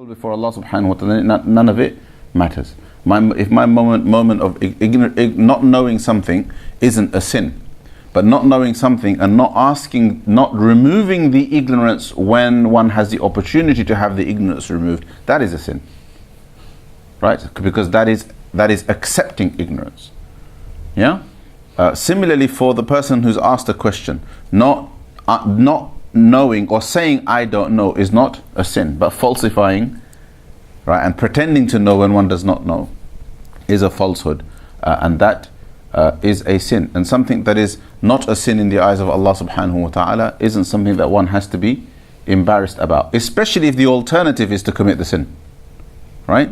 before Allah subhanahu wa ta'ala, none of it matters. If my moment of not knowing something isn't a sin, but not knowing something and not removing the ignorance when one has the opportunity to have the ignorance removed, that is a sin, right? Because that is accepting ignorance. Yeah. Similarly, for the person who's asked a question, not knowing or saying I don't know is not a sin, but falsifying, right, and pretending to know when one does not know is a falsehood, and that is a sin. And something that is not a sin in the eyes of Allah subhanahu wa ta'ala isn't something that one has to be embarrassed about, especially if the alternative is to commit the sin, right?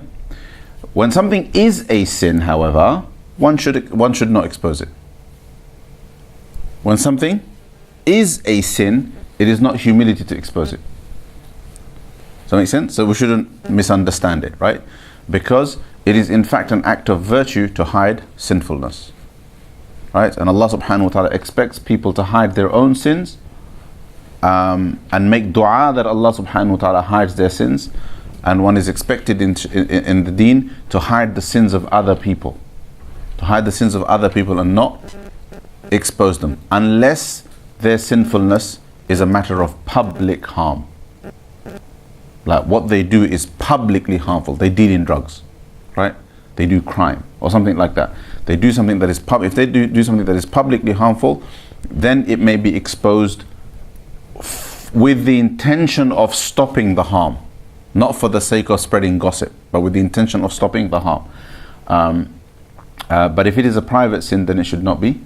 When something is a sin, however, one should not expose it. When something is a sin, it is not humility to expose it. Does that make sense? So we shouldn't misunderstand it, right? Because it is in fact an act of virtue to hide sinfulness, right? And Allah subhanahu wa ta'ala expects people to hide their own sins and make dua that Allah subhanahu wa ta'ala hides their sins, and one is expected in the deen to hide the sins of other people, and not expose them, unless their sinfulness is a matter of public harm. Like what they do is publicly harmful. They deal in drugs, right? They do crime or something like that. They do something that is if they do something that is publicly harmful, then it may be exposed with the intention of stopping the harm, not for the sake of spreading gossip, but with the intention of stopping the harm. But if it is a private sin, then it should not be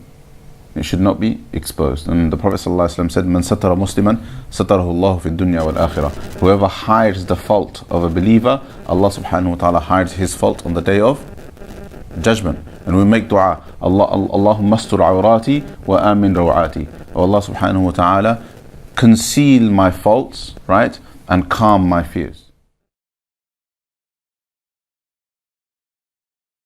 exposed. And the Prophet ﷺ said, "Man satara musliman, satarahu Allah fi dunya wal akhirah." Whoever hides the fault of a believer, Allah subhanahu wa ta'ala hides his fault on the day of judgment. And we make dua, Allahumma astur awrati wa amin rawati. Oh Allah subhanahu wa ta'ala, conceal my faults, right, and calm my fears.